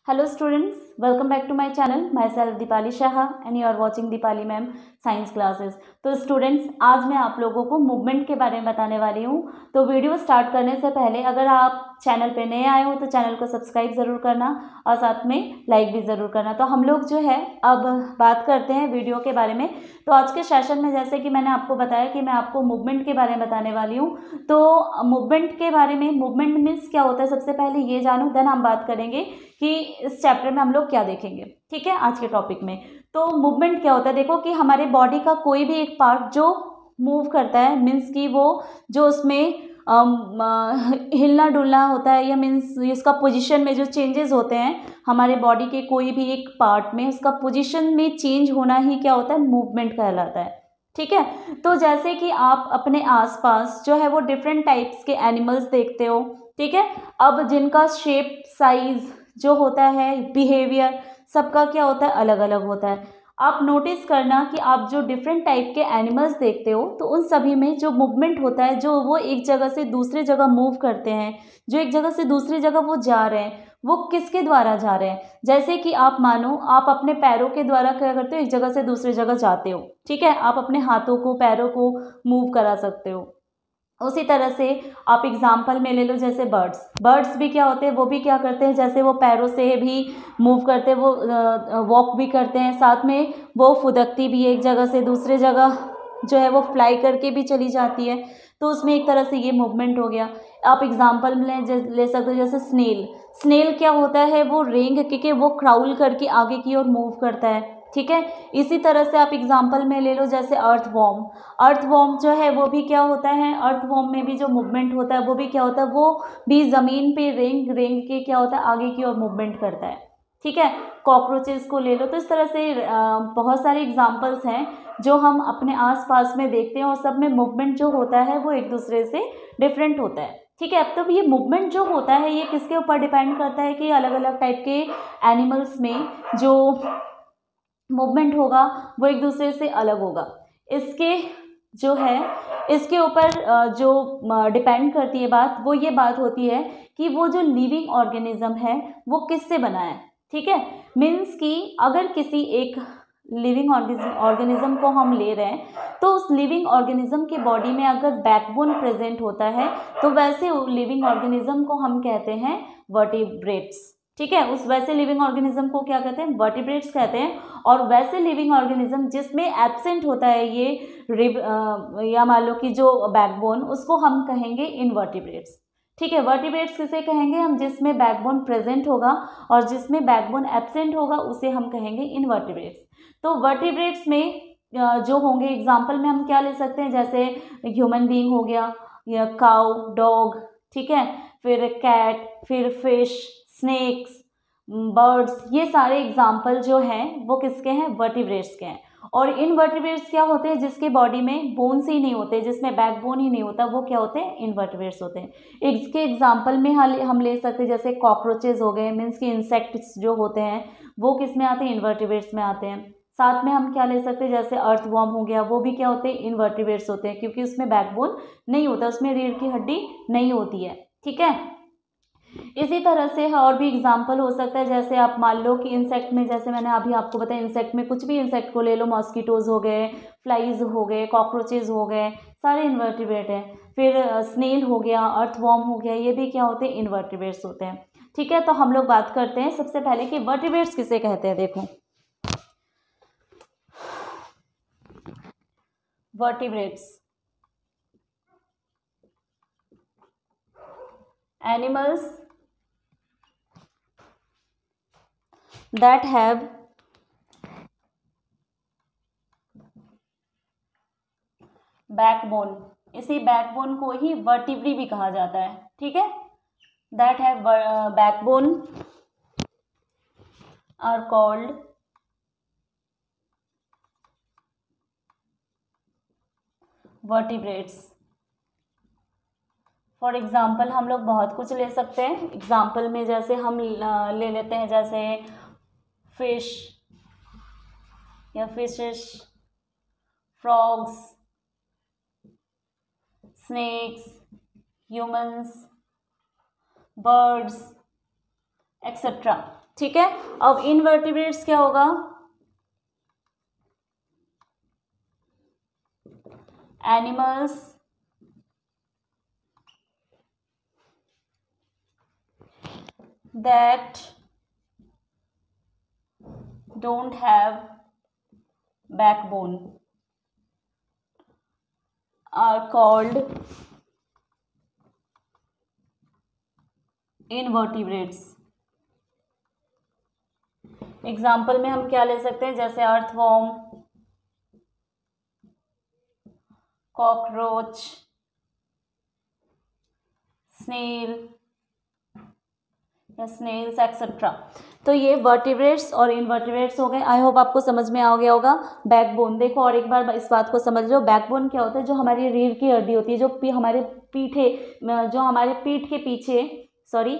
Hello students, welcome back to my channel. Myself Dipali Shah and you are watching Dipali Ma'am science classes. तो students, आज मैं आप लोगों को movement के बारे में बताने वाली हूँ। तो वीडियो स्टार्ट करने से पहले अगर आप चैनल पे नए आए हो तो चैनल को सब्सक्राइब ज़रूर करना और साथ में लाइक भी ज़रूर करना। तो हम लोग जो है अब बात करते हैं वीडियो के बारे में। तो आज के सेशन में जैसे कि मैंने आपको बताया कि मैं आपको मूवमेंट के बारे में बताने वाली हूँ। तो मूवमेंट के बारे में, मूवमेंट मीन्स क्या होता है सबसे पहले ये जानो, देन हम बात करेंगे कि इस चैप्टर में हम लोग क्या देखेंगे। ठीक है, आज के टॉपिक में तो मूवमेंट क्या होता है। देखो कि हमारे बॉडी का कोई भी एक पार्ट जो मूव करता है, मीन्स कि वो जो उसमें हिलना डुलना होता है, या मीन्स इसका पोजीशन में जो चेंजेस होते हैं हमारे बॉडी के कोई भी एक पार्ट में, उसका पोजीशन में चेंज होना ही क्या होता है, मूवमेंट कहलाता है। ठीक है, तो जैसे कि आप अपने आसपास जो है वो डिफरेंट टाइप्स के एनिमल्स देखते हो। ठीक है, अब जिनका शेप, साइज जो होता है, बिहेवियर सबका क्या होता है, अलग अलग होता है। आप नोटिस करना कि आप जो डिफरेंट टाइप के एनिमल्स देखते हो तो उन सभी में जो मूवमेंट होता है, जो वो एक जगह से दूसरी जगह मूव करते हैं, जो एक जगह से दूसरी जगह वो जा रहे हैं, वो किसके द्वारा जा रहे हैं। जैसे कि आप मानो आप अपने पैरों के द्वारा क्या करते हो, एक जगह से दूसरी जगह जाते हो। ठीक है, आप अपने हाथों को, पैरों को मूव करा सकते हो। उसी तरह से आप एग्जाम्पल में ले लो, जैसे बर्ड्स भी क्या होते हैं, वो भी क्या करते हैं, जैसे वो पैरों से भी मूव करते हैं, वो वॉक भी करते हैं, साथ में वो फुदकती भी एक जगह से दूसरे जगह जो है वो फ्लाई करके भी चली जाती है। तो उसमें एक तरह से ये मूवमेंट हो गया। आप एग्जाम्पल में ले सकते हो, जैसे स्नेल क्या होता है, वो रेंग के वो क्राउल करके आगे की ओर मूव करता है। ठीक है, इसी तरह से आप एग्जाम्पल में ले लो, जैसे अर्थवॉर्म जो है वो भी क्या होता है, अर्थवॉर्म में भी जो मूवमेंट होता है वो भी क्या होता है, वो भी ज़मीन पे रेंग रेंग के क्या होता है, आगे की ओर मूवमेंट करता है। ठीक है, कॉकरोचेस को ले लो। तो इस तरह से बहुत सारे एग्जाम्पल्स हैं जो हम अपने आसपास में देखते हैं, और सब में मूवमेंट जो होता है वो एक दूसरे से डिफरेंट होता है। ठीक है, अब तो ये मूवमेंट जो होता है ये किसके ऊपर डिपेंड करता है कि अलग अलग टाइप के एनिमल्स में जो मूवमेंट होगा वो एक दूसरे से अलग होगा। इसके जो है इसके ऊपर जो डिपेंड करती है बात, वो ये बात होती है कि वो जो लिविंग ऑर्गेनिज्म है वो किससे बना है। ठीक है, मीन्स कि अगर किसी एक लिविंग ऑर्गेनिज्म को हम ले रहे हैं तो उस लिविंग ऑर्गेनिज्म की बॉडी में अगर बैकबोन प्रेजेंट होता है तो वैसे लिविंग ऑर्गेनिज्म को हम कहते हैं वर्टिब्रेट्स। ठीक है, उस वैसे लिविंग ऑर्गेनिज्म को क्या कहते हैं, वर्टिब्रेट्स कहते हैं। और वैसे लिविंग ऑर्गेनिज्म जिसमें एब्सेंट होता है ये या मान लो कि जो बैकबोन, उसको हम कहेंगे इनवर्टिब्रेट्स। ठीक है, वर्टिब्रेट्स किसे कहेंगे हम, जिसमें बैकबोन प्रेजेंट होगा, और जिसमें बैकबोन एब्सेंट होगा उसे हम कहेंगे इनवर्टिब्रेट्स। तो वर्टिब्रेट्स में जो होंगे, एग्जाम्पल में हम क्या ले सकते हैं, जैसे ह्यूमन बीइंग हो गया, या काउ, डॉग। ठीक है, फिर कैट, फिर फिश, स्नेक्स, बर्ड्स, ये सारे एग्जाम्पल जो हैं वो किसके हैं, वर्टिब्रेट्स के हैं। और इनवर्टिब्रेट्स क्या होते हैं, जिसके बॉडी में बोन्स ही नहीं होते, जिसमें बैकबोन ही नहीं होता, वो क्या होते हैं, इनवर्टिब्रेट्स होते हैं। इसके एग्जाम्पल में हम ले सकते हैं, जैसे कॉकरोचेज हो गए, मीन्स कि इंसेक्ट्स जो होते हैं वो किस में आते हैं, इनवर्टिब्रेट्स में आते हैं। साथ में हम क्या ले सकते हैं, जैसे अर्थवॉर्म हो गया, वो भी क्या होते हैं, इनवर्टिब्रेट्स होते हैं, क्योंकि उसमें बैकबोन नहीं होता, उसमें रीढ़ की हड्डी नहीं होती है। ठीक है, इसी तरह से और भी एग्जाम्पल हो सकता है, जैसे आप मान लो कि इंसेक्ट में, जैसे मैंने अभी आपको बताया, इंसेक्ट में कुछ भी इंसेक्ट को ले लो, मॉस्किटोज हो गए, फ्लाइज हो गए, कॉकरोचेज हो गए, सारे इन्वर्टिब्रेट हैं। फिर स्नेल हो गया, अर्थवॉर्म हो गया, ये भी क्या होते हैं, इन्वर्टिब्रेट्स होते हैं। ठीक है, तो हम लोग बात करते हैं सबसे पहले कि वर्टिब्रेट्स किसे कहते हैं। देखो, vertebrates animals that have backbone, इसी बैकबोन को ही वर्टिब्री भी कहा जाता है। ठीक है, that have backbone are called vertebrates. For example हम लोग बहुत कुछ ले सकते हैं। एग्जाम्पल में जैसे हम ले लेते हैं, जैसे फिश या fishes, frogs, snakes, humans, birds etcetera. ठीक है। अब इनवर्टिब्रेट्स क्या होगा, animals that don't have backbone are called invertebrates. Example में हम क्या ले सकते हैं, जैसे अर्थवॉर्म, कॉकरोच, स्नेल या स्नेल्स एक्सेट्रा। तो ये वर्टिब्रेट्स और इनवर्टिब्रेट्स हो गए। आई होप आपको समझ में आ गया होगा। बैकबोन देखो, और एक बार इस बात को समझ लो, बैकबोन क्या होता है, जो हमारी रीढ़ की हड्डी होती है, जो हमारे पीठ के पीछे, सॉरी,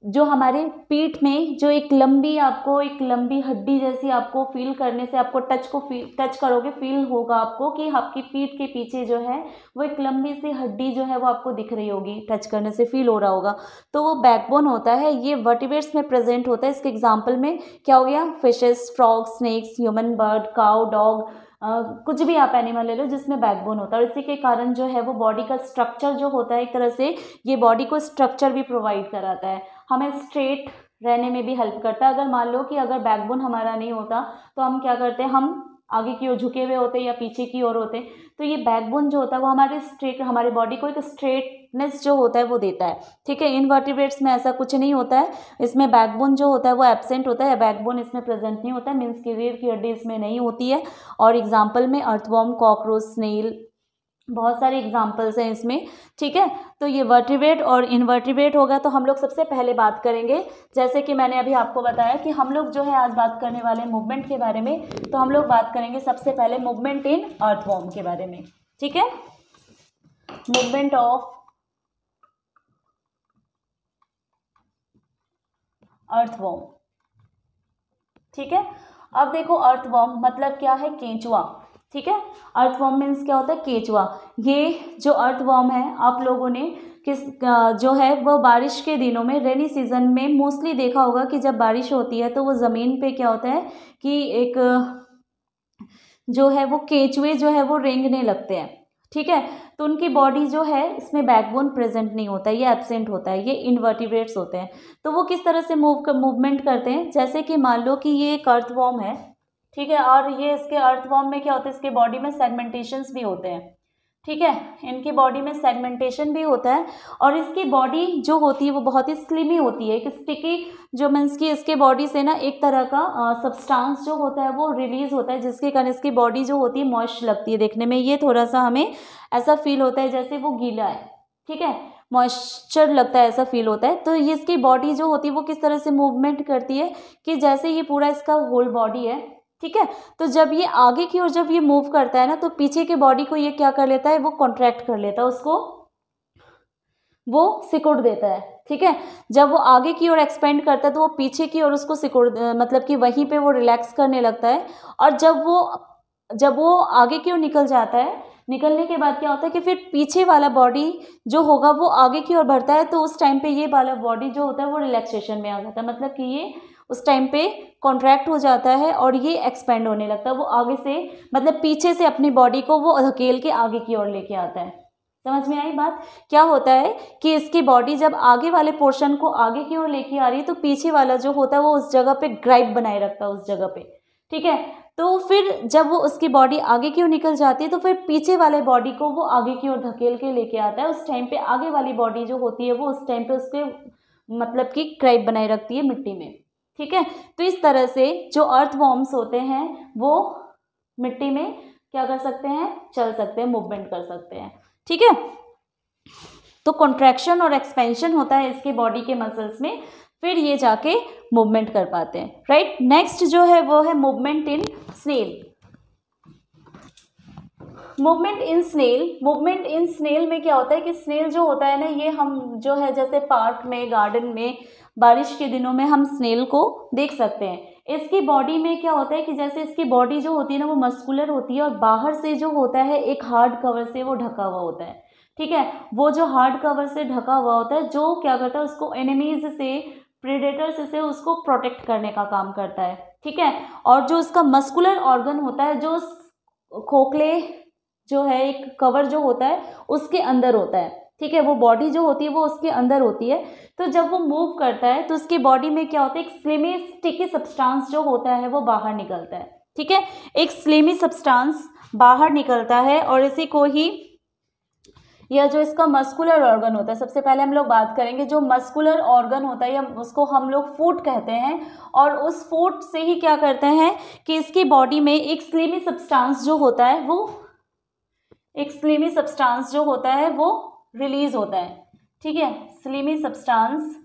जो हमारे पीठ में जो एक लंबी हड्डी जैसी आपको फील करने से, आपको टच करोगे फील होगा आपको कि आपकी पीठ के पीछे जो है वो एक लंबी सी हड्डी जो है वो आपको दिख रही होगी, टच करने से फील हो रहा होगा, तो वो बैकबोन होता है। ये वर्टिब्रेट्स में प्रेजेंट होता है। इसके एग्जाम्पल में क्या हो गया, fishes, frog, snakes, human, bird, cow, dog, कुछ भी आप एनिमल ले लो जिसमें बैकबोन होता है। और इसी के कारण जो है वो बॉडी का स्ट्रक्चर जो होता है, एक तरह से ये बॉडी को स्ट्रक्चर भी प्रोवाइड कराता है, हमें स्ट्रेट रहने में भी हेल्प करता है। अगर मान लो कि अगर बैकबोन हमारा नहीं होता तो हम क्या करते हैं, हम आगे की ओर झुके हुए होते या पीछे की ओर होते। तो ये बैकबोन जो होता है वो हमारे बॉडी को एक स्ट्रेटनेस जो होता है वो देता है। ठीक है, इनवर्टिब्रेट्स में ऐसा कुछ नहीं होता है, इसमें बैकबोन जो होता है वो एब्सेंट होता है, बैकबोन इसमें प्रेजेंट नहीं होता है, मीन्स की रीढ़ की हड्डी इसमें नहीं होती है। और एग्जाम्पल में अर्थवॉर्म, कॉकरोच, स्नेल, बहुत सारे एग्जाम्पल्स हैं इसमें। ठीक है, तो ये वर्टिब्रेट और इनवर्टिब्रेट होगा। तो हम लोग सबसे पहले बात करेंगे, जैसे कि मैंने अभी आपको बताया कि हम लोग जो है आज बात करने वाले हैं मूवमेंट के बारे में। तो हम लोग बात करेंगे सबसे पहले मूवमेंट इन अर्थवॉर्म के बारे में। ठीक है, मूवमेंट ऑफ अर्थवॉर्म। ठीक है, अब देखो अर्थवॉर्म मतलब क्या है, केंचुआ। ठीक है, अर्थवॉर्म मीन्स क्या होता है, केंचुआ। ये जो अर्थवॉर्म है आप लोगों ने जो है वो बारिश के दिनों में, रेनी सीजन में मोस्टली देखा होगा कि जब बारिश होती है तो वो ज़मीन पे क्या होता है कि एक जो है वो केंचुए जो है वो रेंगने लगते हैं। ठीक है, तो उनकी बॉडी जो है इसमें बैकबोन प्रेजेंट नहीं होता है, ये एब्सेंट होता है, ये इनवर्टिब्रेट्स होते हैं। तो वो किस तरह से मूवमेंट करते हैं, जैसे कि मान लो कि ये एक अर्थवॉर्म है। ठीक है, और ये इसके अर्थवॉर्म में क्या होता है, इसके बॉडी में सेगमेंटेशंस भी होते हैं। ठीक है, इनकी बॉडी में सेगमेंटेशन भी होता है, और इसकी बॉडी जो होती है वो बहुत ही स्लिमी होती है, एक स्टिकी, जो मीन्स की इसके बॉडी से ना एक तरह का सब्सटेंस जो होता है वो रिलीज होता है, जिसके कारण इसकी बॉडी जो होती है मॉइस्ट लगती है देखने में। ये थोड़ा सा हमें ऐसा फील होता है जैसे वो गीला है। ठीक है, मॉइस्चर लगता है, ऐसा फील होता है। तो ये इसकी बॉडी जो होती है वो किस तरह से मूवमेंट करती है कि जैसे ये पूरा इसका होल बॉडी है। ठीक है, तो जब ये आगे की ओर जब ये मूव करता है ना, तो पीछे के बॉडी को ये क्या कर लेता है, वो कॉन्ट्रैक्ट कर लेता है, उसको वो सिकुड़ देता है। ठीक है, जब वो आगे की ओर एक्सपेंड करता है तो वो पीछे की ओर उसको मतलब कि वहीं पे वो रिलैक्स करने लगता है। और जब वो आगे की ओर निकल जाता है, निकलने के बाद क्या होता है कि फिर पीछे वाला बॉडी जो होगा वो आगे की ओर बढ़ता है, तो उस टाइम पे ये वाला बॉडी जो होता है वो रिलैक्सेशन में आ जाता है, मतलब कि ये उस टाइम पे कॉन्ट्रैक्ट हो जाता है और ये एक्सपेंड होने लगता है। वो आगे से मतलब पीछे से अपनी बॉडी को वो धकेल के आगे की ओर लेके आता है। समझ में आई बात? क्या होता है कि इसकी बॉडी जब आगे वाले पोर्शन को आगे की ओर लेके आ रही है, तो पीछे वाला जो होता है वो उस जगह पे ग्राइप बनाए रखता है उस जगह पे। ठीक है, तो फिर जब वो उसकी बॉडी आगे की ओर निकल जाती है, तो फिर पीछे वाले बॉडी को वो आगे की ओर धकेल के लेके आता है। उस टाइम पे आगे वाली बॉडी जो होती है वो उस टाइम पे उसके मतलब कि ग्राइप बनाए रखती है मिट्टी में। ठीक है, तो इस तरह से जो अर्थवॉर्म्स होते हैं वो मिट्टी में क्या कर सकते हैं, चल सकते हैं, मूवमेंट कर सकते हैं। ठीक है, तो कॉन्ट्रैक्शन और एक्सपेंशन होता है इसके बॉडी के मसल्स में, फिर ये जाके मूवमेंट कर पाते हैं। राइट, नेक्स्ट जो है वो है movement in snail. Movement in snail में क्या होता है कि स्नेल जो होता है ना, ये हम जो है जैसे पार्क में, गार्डन में बारिश के दिनों में हम स्नेल को देख सकते हैं। इसकी बॉडी में क्या होता है कि जैसे इसकी बॉडी जो होती है ना वो मस्कुलर होती है, और बाहर से जो होता है एक हार्ड कवर से वो ढका हुआ होता है। ठीक है, वो जो हार्ड कवर से ढका हुआ होता है जो क्या करता है उसको एनिमीज से प्रीडेटर से उसको प्रोटेक्ट करने का काम करता है, ठीक है। और जो उसका मस्कुलर ऑर्गन होता है, जो खोखले जो है एक कवर जो होता है उसके अंदर होता है, ठीक है। वो बॉडी जो होती है वो उसके अंदर होती है। तो जब वो मूव करता है तो उसकी बॉडी में क्या होता है, एक स्लिमी स्टिकी सब्सटेंस जो होता है वो बाहर निकलता है, ठीक है। एक स्लिमी सब्सटेंस बाहर निकलता है और इसी को ही यह जो इसका मस्कुलर ऑर्गन होता है, सबसे पहले हम लोग बात करेंगे जो मस्कुलर ऑर्गन होता है या उसको हम लोग फूट कहते हैं। और उस फूट से ही क्या करते हैं कि इसकी बॉडी में एक स्लिमी सब्सटेंस जो होता है वो रिलीज होता है, ठीक है। Slimy substance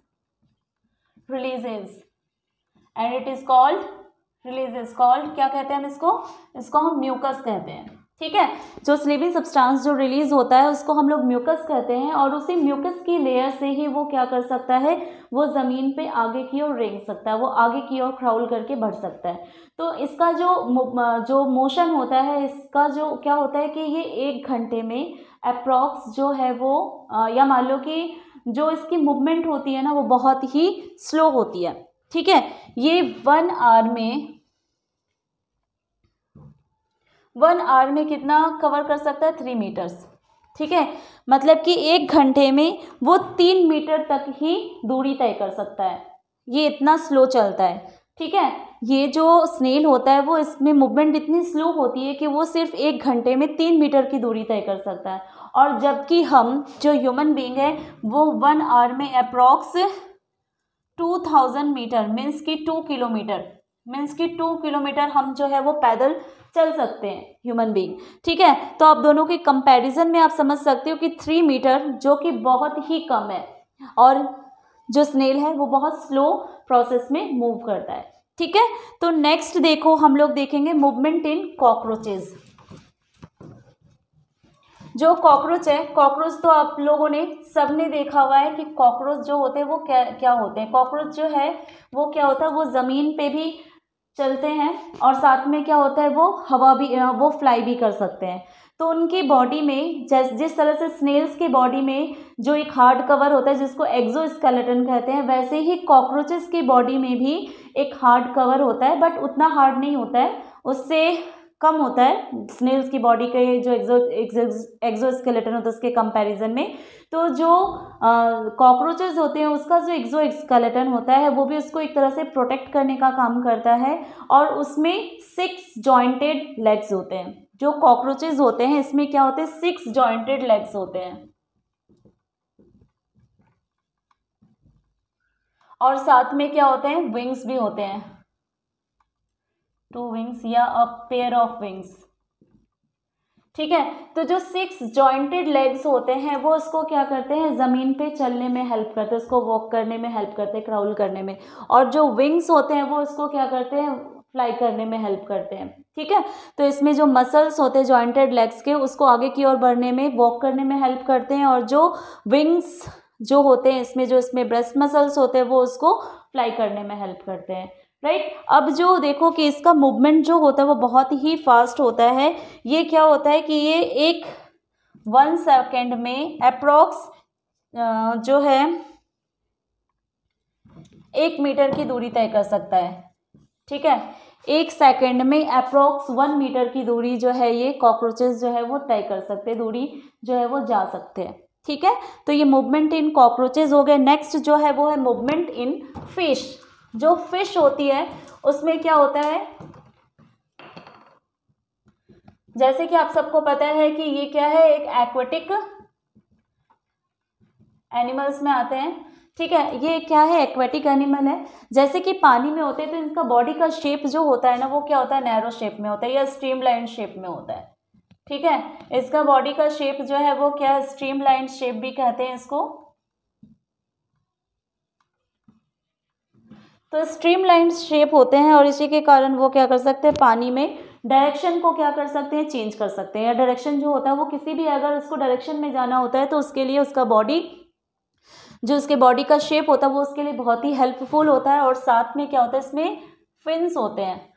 releases and it is called क्या कहते हैं हम इसको हम म्यूकस कहते हैं, ठीक है। जो स्लिमी सब्सटेंस जो रिलीज होता है उसको हम लोग म्यूकस कहते हैं। और उसी म्यूकस की लेयर से ही वो क्या कर सकता है, वो ज़मीन पे आगे की ओर रेंग सकता है, वो आगे की ओर क्राउल करके बढ़ सकता है। तो इसका जो मोशन होता है, इसका जो क्या होता है कि ये 1 घंटे में अप्रॉक्स जो है वो या मान लो कि जो इसकी मूवमेंट होती है ना वो बहुत ही स्लो होती है, ठीक है। ये 1 आवर में कितना कवर कर सकता है, 3 मीटर्स, ठीक है। मतलब कि 1 घंटे में वो 3 मीटर तक ही दूरी तय कर सकता है, ये इतना स्लो चलता है, ठीक है। ये जो स्नेल होता है वो इसमें मूवमेंट इतनी स्लो होती है कि वो सिर्फ 1 घंटे में 3 मीटर की दूरी तय कर सकता है। और जबकि हम जो ह्यूमन बीइंग है वो 1 आवर में अप्रॉक्स 2000 मीटर मीन्स की 2 किलोमीटर हम जो है वो पैदल चल सकते हैं ह्यूमन बीइंग, ठीक है। तो आप दोनों के कंपैरिजन में आप समझ सकते हो कि 3 मीटर जो कि बहुत ही कम है और जो स्नेल है वो बहुत स्लो प्रोसेस में मूव करता है, ठीक है। तो नेक्स्ट देखो हम लोग देखेंगे मूवमेंट इन कॉकरोचेज। जो कॉकरोच है, कॉकरोच तो आप लोगों ने सबने देखा हुआ है कि कॉकरोच जो होते हैं वो क्या होते हैं। कॉकरोच जो है वो क्या होता है, वो ज़मीन पे भी चलते हैं और साथ में क्या होता है वो फ्लाई भी कर सकते हैं। तो उनकी बॉडी में जिस तरह से स्नेल्स की बॉडी में जो एक हार्ड कवर होता है जिसको एक्सोस्केलेटन कहते हैं, वैसे ही कॉकरोचेस की बॉडी में भी एक हार्ड कवर होता है, बट उतना हार्ड नहीं होता है, उससे कम होता है स्नेल्स की बॉडी के जो एक्सोस्केलेटन होता है उसके कंपैरिजन में। तो जो कॉकरोचेस होते हैं उसका जो एक्सोस्केलेटन होता है वो भी उसको एक तरह से प्रोटेक्ट करने का काम करता है। और उसमें 6 जॉइंटेड लेग्स होते हैं। जो कॉकरोचेस होते हैं इसमें क्या होते हैं, 6 जॉइंटेड लेग्स होते हैं और साथ में क्या होते हैं, विंग्स भी होते हैं, 2 विंग्स या अ पेयर ऑफ विंग्स, ठीक है। तो जो 6 जॉइंटेड लेग्स होते हैं वो उसको क्या करते हैं, ज़मीन पे चलने में हेल्प करते हैं, उसको वॉक करने में हेल्प करते हैं, क्राउल करने में। और जो विंग्स होते हैं वो उसको क्या करते हैं, फ्लाई करने में हेल्प करते हैं, ठीक है। तो इसमें जो मसल्स होते हैं जॉइंटेड लेग्स के, उसको आगे की ओर बढ़ने में, वॉक करने में हेल्प करते हैं। और जो विंग्स जो होते हैं इसमें ब्रेस्ट मसल्स होते हैं वो उसको फ्लाई करने में हेल्प करते हैं, राइट। अब जो देखो कि इसका मूवमेंट जो होता है वो बहुत ही फास्ट होता है। ये क्या होता है कि ये 1 सेकेंड में अप्रॉक्स जो है 1 मीटर की दूरी तय कर सकता है, ठीक है। 1 सेकेंड में अप्रॉक्स 1 मीटर की दूरी जो है ये कॉकरोचेस जो है वो तय कर सकते हैं, दूरी जो है वो जा सकते हैं, ठीक है। तो ये मूवमेंट इन कॉकरोचेस हो गए। नेक्स्ट जो है वो है मूवमेंट इन फिश। जो फिश होती है उसमें क्या होता है, जैसे कि आप सबको पता है कि ये क्या है, एक एक्वेटिक एनिमल्स में आते हैं, ठीक है। ये क्या है, एक्वेटिक एनिमल है। जैसे कि पानी में होते हैं तो इनका बॉडी का शेप जो होता है ना वो क्या होता है, नैरो शेप में होता है या स्ट्रीमलाइन शेप में होता है, ठीक है। इसका बॉडी का शेप जो है वो क्या है, स्ट्रीमलाइन शेप भी कहते हैं इसको। तो स्ट्रीमलाइन शेप होते हैं और इसी के कारण वो क्या कर सकते हैं, पानी में डायरेक्शन को क्या कर सकते हैं, चेंज कर सकते हैं। या डायरेक्शन जो होता है वो किसी भी अगर उसको डायरेक्शन में जाना होता है तो उसके लिए उसका बॉडी जो उसके बॉडी का शेप होता है वो उसके लिए बहुत ही हेल्पफुल होता है। और साथ में क्या होता है, इसमें फिन्स होते हैं,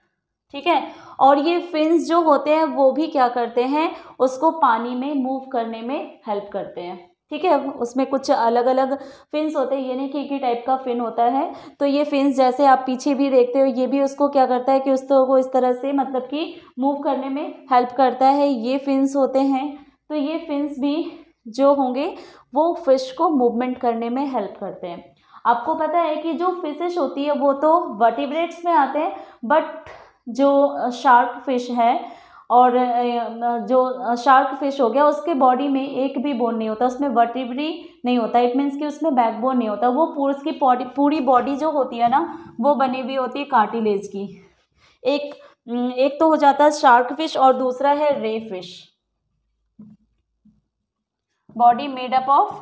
ठीक है। और ये फिन्स जो होते हैं वो भी क्या करते हैं, उसको पानी में मूव करने में हेल्प करते हैं, ठीक है। उसमें कुछ अलग अलग फिन्स होते हैं, ये नहीं कि एक ही टाइप का फिन होता है। तो ये फिन्स जैसे आप पीछे भी देखते हो, ये भी उसको क्या करता है कि उसको इस तरह से मतलब कि मूव करने में हेल्प करता है, ये फिन्स होते हैं। तो ये फिन्स भी जो होंगे वो फिश को मूवमेंट करने में हेल्प करते हैं। आपको पता है कि जो फिशेस होती है वो तो वर्टिब्रेट्स में आते हैं, बट जो शार्क फिश है और जो शार्क फिश हो गया, उसके बॉडी में एक भी बोन नहीं होता, उसमें वर्टिब्री नहीं होता। इट मीन्स कि उसमें बैकबोन नहीं होता। वो उसकी पूरी बॉडी जो होती है ना, वो बनी हुई होती है कार्टिलेज की। एक एक तो हो जाता है शार्क फिश और दूसरा है रे fish. Body made up of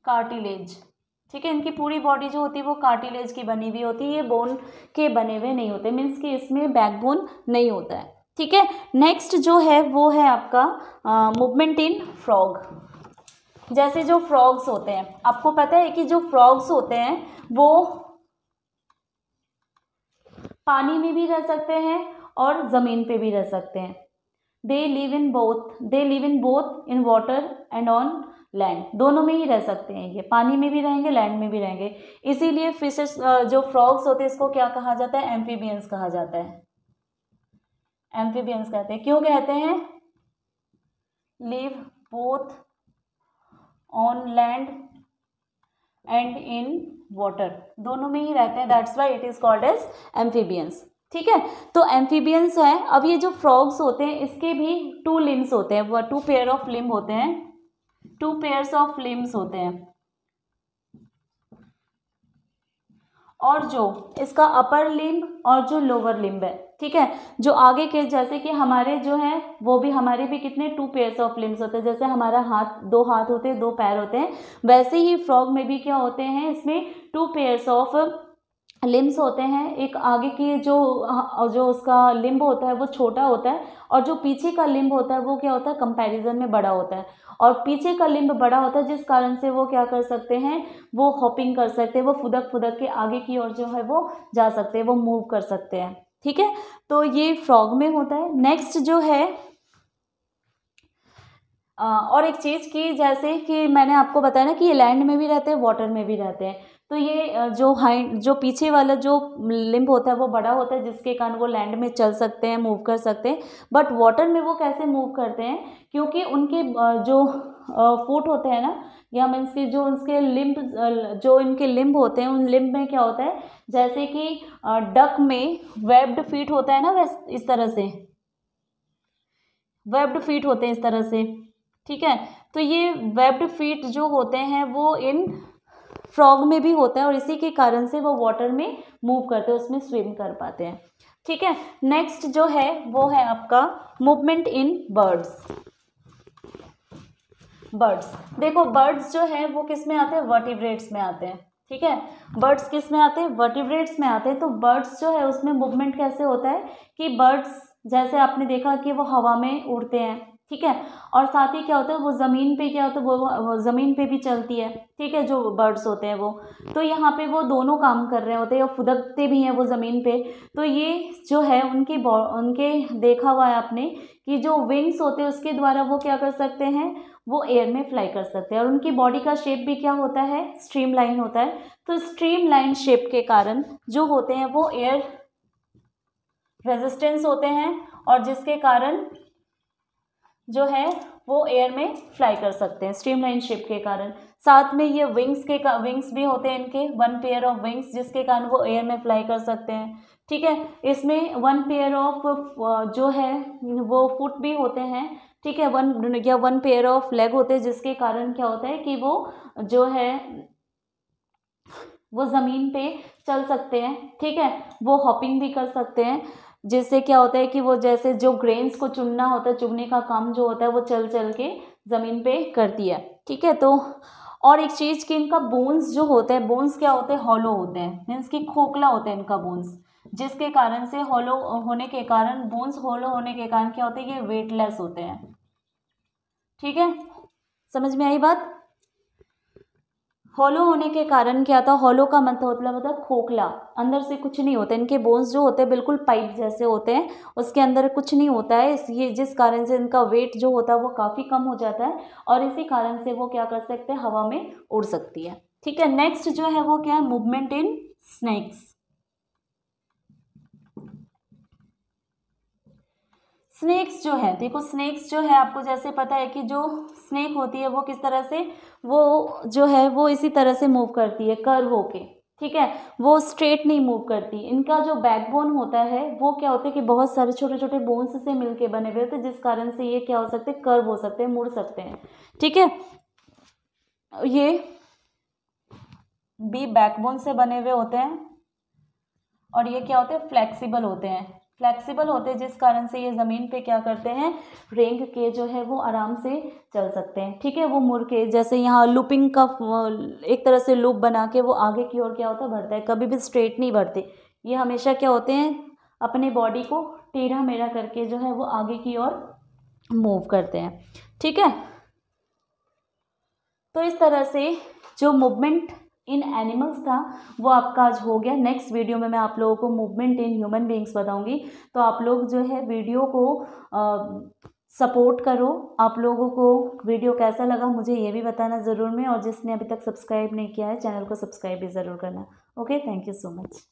cartilage, ठीक है। इनकी पूरी बॉडी जो होती है वो कार्टिलेज की बनी हुई होती है, ये बोन के बने हुए नहीं होते, मीन्स कि इसमें बैकबोन नहीं होता है, ठीक है। नेक्स्ट जो है वो है आपका मूवमेंट इन फ्रॉग। जैसे जो फ्रॉग्स होते हैं, आपको पता है कि जो फ्रॉग्स होते हैं वो पानी में भी रह सकते हैं और ज़मीन पे भी रह सकते हैं। They live in both in water and on land, दोनों में ही रह सकते हैं। ये पानी में भी रहेंगे, लैंड में भी रहेंगे। इसीलिए फिशेस जो फ्रॉग्स होते हैं इसको क्या कहा जाता है? एम्फीबियंस कहा जाता है। एम्फीबियंस कहते हैं। क्यों कहते हैं? Live both on land and in water, दोनों में ही रहते हैं, that's why it is called as amphibians, ठीक है। तो एम्फीबियंस है। अब ये जो फ्रॉग्स होते हैं इसके भी 2 लिम्स होते हैं, वो 2 पेयर ऑफ लिम्ब होते हैं, 2 पेयर्स ऑफ लिम्स होते हैं। और जो इसका अपर लिम्ब और जो लोअर लिम्ब है, ठीक है, जो आगे के जैसे कि हमारे जो है वो भी हमारे भी कितने 2 पेयर्स ऑफ लिम्स होते हैं। जैसे हमारा हाथ 2 हाथ होते हैं, 2 पैर होते हैं, वैसे ही फ्रॉग में भी क्या होते हैं, इसमें 2 पेयर्स ऑफ लिम्स होते हैं। एक आगे की जो उसका लिम्ब होता है वो छोटा होता है, और जो पीछे का लिम्ब होता है वो क्या होता है, कंपैरिजन में बड़ा होता है। और पीछे का लिम्ब बड़ा होता है जिस कारण से वो क्या कर सकते हैं, वो हॉपिंग कर सकते हैं, वो फुदक फुदक के आगे की ओर जो है वो जा सकते हैं, वो मूव कर सकते हैं, ठीक है। तो ये फ्रॉग में होता है। नेक्स्ट जो है और एक चीज़ की, जैसे कि मैंने आपको बताया ना कि ये लैंड में भी रहते हैं, वाटर में भी रहते हैं। तो ये जो पीछे वाला जो लिम्ब होता है वो बड़ा होता है, जिसके कारण वो लैंड में चल सकते हैं, मूव कर सकते हैं। बट वाटर में वो कैसे मूव करते हैं? क्योंकि उनके जो फुट होते हैं ना, या मीन्स कि जो उनके लिम्ब जो इनके लिम्ब होते हैं, उन लिम्ब में क्या होता है, जैसे कि डक में वेब्ड फीट होता है ना, वैसे इस तरह से वेब्ड फीट होते हैं इस तरह से, ठीक है। तो ये वेब्ड फीट जो होते हैं वो इन फ्रॉग में भी होता है, और इसी के कारण से वो वाटर में मूव करते हैं, उसमें स्विम कर पाते हैं, ठीक है। नेक्स्ट जो है वो है आपका मूवमेंट इन बर्ड्स। बर्ड्स, देखो बर्ड्स जो है वो किस में आते हैं? वर्टिब्रेट्स में आते हैं, ठीक है। बर्ड्स किस में आते हैं? वर्टिब्रेट्स में आते हैं। तो बर्ड्स जो है उसमें मूवमेंट कैसे होता है कि बर्ड्स जैसे आपने देखा कि वो हवा में उड़ते हैं, ठीक है, और साथ ही क्या होता है वो ज़मीन पे क्या होता है, वो ज़मीन पे भी चलती है, ठीक है, जो बर्ड्स होते हैं वो। तो यहाँ पे वो दोनों काम कर रहे होते हैं, और फुदकते भी हैं वो ज़मीन पे। तो ये जो है उनके देखा हुआ है आपने कि जो विंग्स होते हैं उसके द्वारा वो क्या कर सकते हैं, वो एयर में फ्लाई कर सकते हैं। और उनकी बॉडी का शेप भी क्या होता है? स्ट्रीमलाइन होता है। तो स्ट्रीमलाइन शेप के कारण जो होते हैं वो एयर रेजिस्टेंस होते हैं, और जिसके कारण जो है वो एयर में फ्लाई कर सकते हैं स्ट्रीमलाइन शेप के कारण। साथ में ये विंग्स भी होते हैं इनके, 1 पेयर ऑफ विंग्स, जिसके कारण वो एयर में फ्लाई कर सकते हैं, ठीक है। इसमें 1 पेयर ऑफ जो है वो फुट भी होते हैं, ठीक है, 1 पेयर ऑफ लेग होते हैं, जिसके कारण क्या होता है कि वो जो है वो ज़मीन पे चल सकते हैं, ठीक है, वो हॉपिंग भी कर सकते हैं, जिससे क्या होता है कि वो जैसे जो ग्रेन्स को चुनना होता है, चुनने का काम जो होता है वो चल चल के ज़मीन पे करती है, ठीक है। तो और एक चीज़ कि इनका बोन्स जो होता है, बोन्स क्या होते हैं? हॉलो होते हैं, मीन्स कि खोखला होता है इनका बोन्स, जिसके कारण से हॉलो होने के कारण, बोन्स हॉलो होने के कारण क्या होता है, ये वेटलेस होते हैं, ठीक है। समझ में आई बात? हॉलो होने के कारण क्या था, हॉलो का मतलब होता है खोखला, अंदर से कुछ नहीं होता, इनके बोन्स जो होते हैं बिल्कुल पाइप जैसे होते हैं, उसके अंदर कुछ नहीं होता है, ये जिस कारण से इनका वेट जो होता है वो काफ़ी कम हो जाता है और इसी कारण से वो क्या कर सकते हैं, हवा में उड़ सकती है। ठीक है, नेक्स्ट जो है वो क्या है, मूवमेंट इन स्नेक्स। स्नेक्स जो है, देखो स्नेक्स जो है आपको जैसे पता है कि जो स्नेक होती है वो किस तरह से, वो जो है वो इसी तरह से मूव करती है कर्व होके, ठीक है, वो स्ट्रेट नहीं मूव करती। इनका जो बैकबोन होता है वो क्या होता है कि बहुत सारे छोटे छोटे बोन्स से मिलके बने हुए होते हैं, जिस कारण से ये क्या हो सकते हैं, कर्व हो सकते हैं, मुड़ सकते हैं। ठीक है, ये भी बैकबोन से बने हुए होते हैं और ये क्या होते हैं, फ्लेक्सिबल होते हैं, फ्लेक्सिबल होते हैं जिस कारण से ये ज़मीन पे क्या करते हैं, रेंग के जो है वो आराम से चल सकते हैं। ठीक है, वो मुड़ के जैसे यहाँ लूपिंग का एक तरह से लूप बना के वो आगे की ओर क्या होता है, बढ़ता है, कभी भी स्ट्रेट नहीं बढ़ते, ये हमेशा क्या होते हैं, अपने बॉडी को टेढ़ा मेढ़ा करके जो है वो आगे की ओर मूव करते हैं। ठीक है, तो इस तरह से जो मूवमेंट इन एनिमल्स था वो आपका आज हो गया। नेक्स्ट वीडियो में मैं आप लोगों को मूवमेंट इन ह्यूमन बीइंग्स बताऊंगी, तो आप लोग जो है वीडियो को सपोर्ट करो। आप लोगों को वीडियो कैसा लगा मुझे ये भी बताना ज़रूर में, और जिसने अभी तक सब्सक्राइब नहीं किया है चैनल को सब्सक्राइब भी ज़रूर करना। Okay, thank you so much.